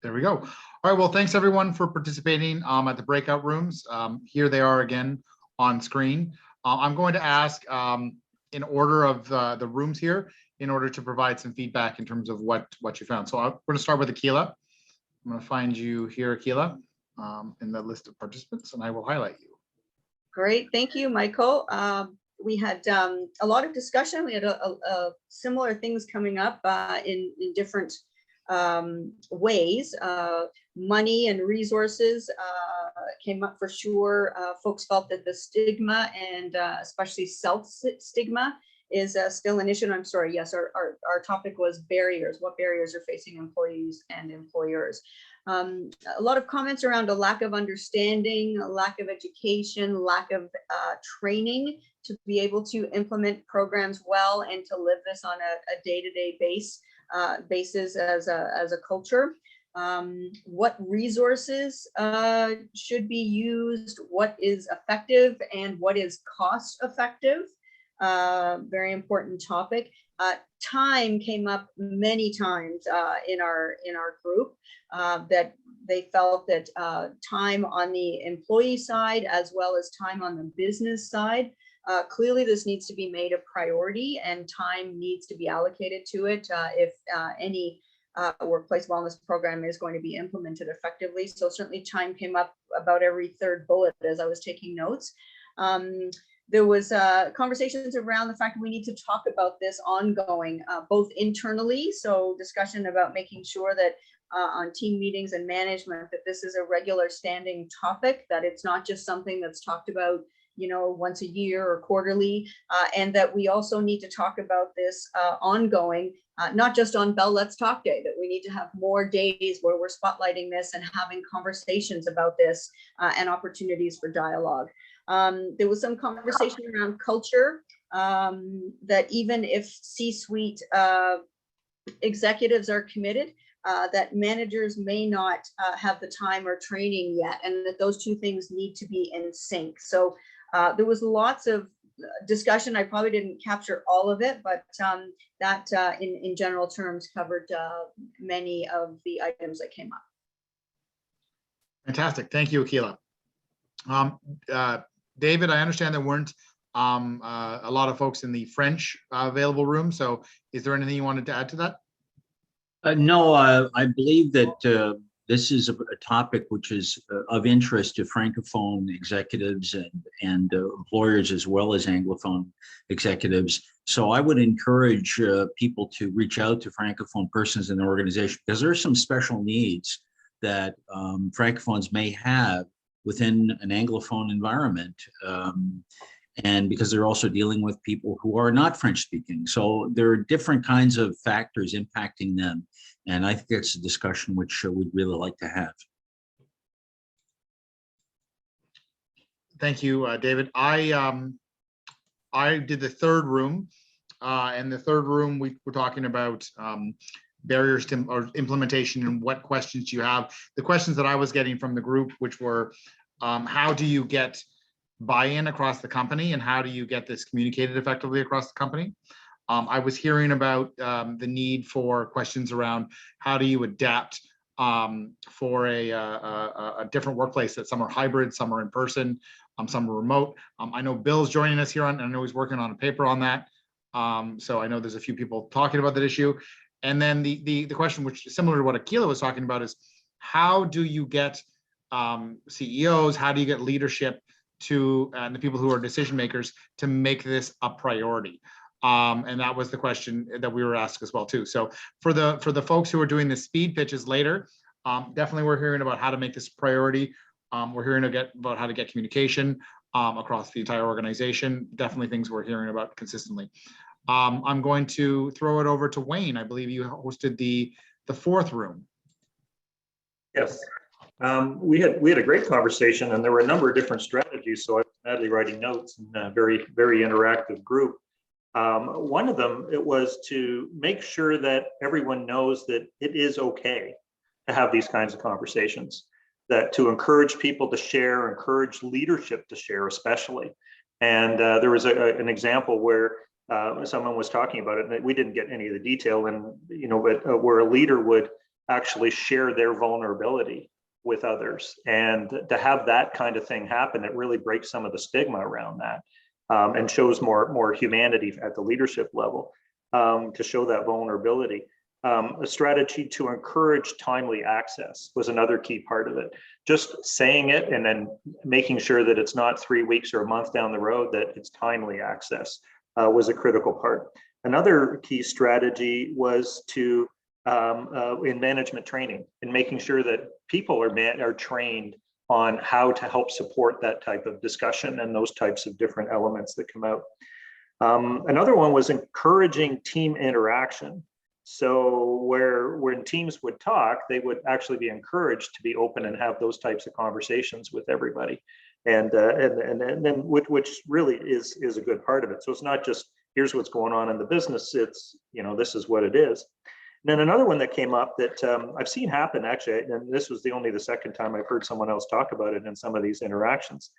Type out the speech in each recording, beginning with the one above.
There we go. All right, well, thanks everyone for participating at the breakout rooms. Here they are again on screen. I'm going to ask in order of the rooms here in order to provide some feedback in terms of what you found. So we're going to start with Akila. I'm going to find you here, Akila, in the list of participants, and I will highlight you. Great, thank you, Michael. We had a lot of discussion. We had similar things coming up in different ways. Money and resources came up for sure. Folks felt that the stigma and especially self-stigma is still an issue. And I'm sorry, yes, our topic was barriers. What barriers are facing employees and employers? A lot of comments around a lack of understanding, a lack of education, lack of training to be able to implement programs well and to live this on a day-to-day basis as a culture. What resources should be used, what is effective, and what is cost effective. Very important topic. Time came up many times in our group, that they felt that time on the employee side as well as time on the business side. Clearly, this needs to be made a priority and time needs to be allocated to it if any workplace wellness program is going to be implemented effectively. So certainly time came up about every third bullet as I was taking notes. There was conversations around the fact that we need to talk about this ongoing, both internally, so discussion about making sure that on team meetings and management, that this is a regular standing topic, that it's not just something that's talked about, you know, once a year or quarterly, and that we also need to talk about this ongoing, not just on Bell Let's Talk Day, that we need to have more days where we're spotlighting this and having conversations about this and opportunities for dialogue. There was some conversation around culture, that even if C-suite executives are committed, that managers may not have the time or training yet, and that those two things need to be in sync. So there was lots of discussion. I probably didn't capture all of it, but that in general terms covered many of the items that came up. Fantastic. Thank you, Akila. David, I understand there weren't a lot of folks in the French available room. So is there anything you wanted to add to that? No, I believe that this is a topic which is of interest to Francophone executives and employers as well as Anglophone executives. So I would encourage people to reach out to Francophone persons in the organization, because there are some special needs that Francophones may have within an Anglophone environment. And because they're also dealing with people who are not French speaking. So there are different kinds of factors impacting them. And I think that's a discussion which we'd really like to have. Thank you, David. I did the third room, and the third room we were talking about barriers to or implementation and what questions you have. The questions that I was getting from the group, which were how do you get buy-in across the company and how do you get this communicated effectively across the company? I was hearing about the need for questions around how do you adapt for a different workplace, that some are hybrid, some are in person, some are remote. I know Bill's joining us here and I know he's working on a paper on that. So I know there's a few people talking about that issue. And then the question, which is similar to what Akila was talking about, is how do you get CEOs, how do you get leadership to the people who are decision makers to make this a priority? And that was the question that we were asked as well too. So for the folks who are doing the speed pitches later, definitely we're hearing about how to make this a priority. We're hearing about how to get communication across the entire organization. Definitely things we're hearing about consistently. I'm going to throw it over to Wayne. I believe you hosted the fourth room. Yes. We had a great conversation, and there were a number of different strategies. So I was madly writing notes, and a very, very interactive group. One of them, it was to make sure that everyone knows that it is okay to have these kinds of conversations, that to encourage people to share, encourage leadership to share especially. And there was an example where someone was talking about it, and we didn't get any of the detail, and but where a leader would actually share their vulnerability with others. And to have that kind of thing happen, it really breaks some of the stigma around that, and shows more humanity at the leadership level, to show that vulnerability. A strategy to encourage timely access was another key part of it. Just saying it and then making sure that it's not 3 weeks or a month down the road, that it's timely access, was a critical part. Another key strategy was to in management training, and making sure that people are trained on how to help support that type of discussion and those types of different elements that come out. Another one was encouraging team interaction. So when teams would talk, they would actually be encouraged to be open and have those types of conversations with everybody, and then which really is a good part of it. So it's not just here's what's going on in the business. It's, you know, this is what it is. And then another one that came up that I've seen happen, actually, and this was the second time I've heard someone else talk about it in some of these interactions,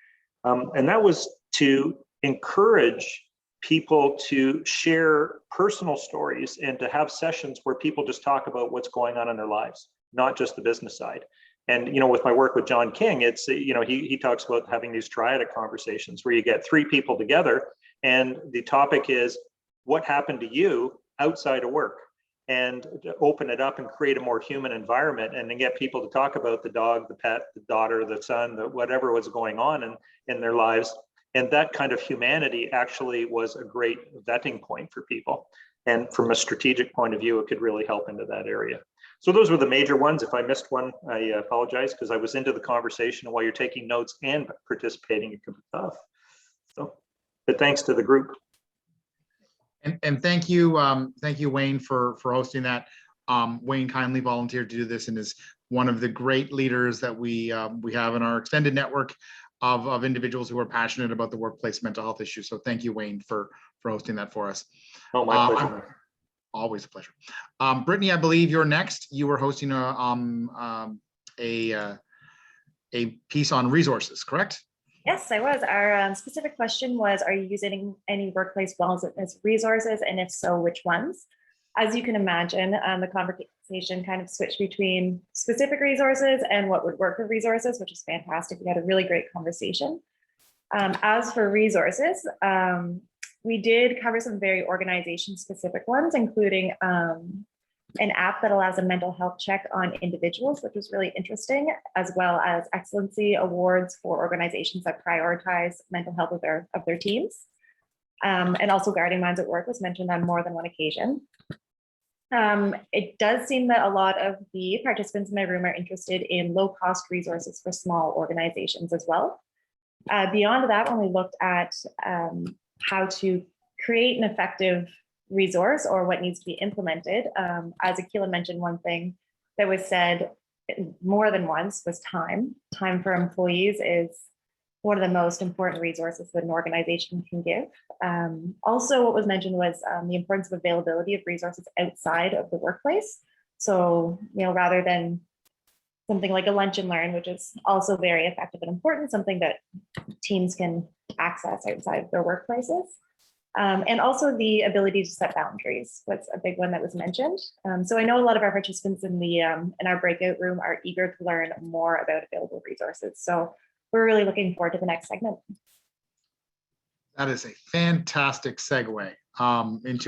and that was to encourage people to share personal stories and to have sessions where people just talk about what's going on in their lives, not just the business side. And, you know, with my work with John King, it's, you know, he talks about having these triadic conversations where you get 3 people together and the topic is what happened to you outside of work, and to open it up and create a more human environment, and then get people to talk about the dog, the pet, the daughter, the son, whatever was going on in their lives. And that kind of humanity actually was a great vetting point for people. And from a strategic point of view, it could really help into that area. So those were the major ones. If I missed one, I apologize, because I was into the conversation, and while you're taking notes and participating, it can be tough. So, but thanks to the group. And thank you, Wayne, for hosting that. Wayne kindly volunteered to do this and is one of the great leaders that we have in our extended network of individuals who are passionate about the workplace mental health issue. So thank you, Wayne, for hosting that for us. Oh, my pleasure. Always a pleasure. Brittany, I believe you're next. You were hosting a piece on resources, correct? Yes, I was. Our specific question was, are you using any workplace wellness as resources? And if so, which ones? As you can imagine, the conversation kind of switched between specific resources and what would work with resources, which is fantastic. We had a really great conversation. As for resources, we did cover some very organization-specific ones, including an app that allows a mental health check on individuals, which was really interesting, as well as excellency awards for organizations that prioritize mental health of their teams. And also Guiding Minds at Work was mentioned on more than one occasion. It does seem that a lot of the participants in my room are interested in low-cost resources for small organizations as well. Beyond that, when we looked at how to create an effective resource or what needs to be implemented, as Akila mentioned, one thing that was said more than once was time. Time for employees is one of the most important resources that an organization can give. Also, what was mentioned was the importance of availability of resources outside of the workplace. So, you know, rather than something like a lunch and learn, which is also very effective and important, something that teams can access outside of their workplaces. And also the ability to set boundaries was a big one that was mentioned. So I know a lot of our participants in our breakout room are eager to learn more about available resources. So we're really looking forward to the next segment. That is a fantastic segue into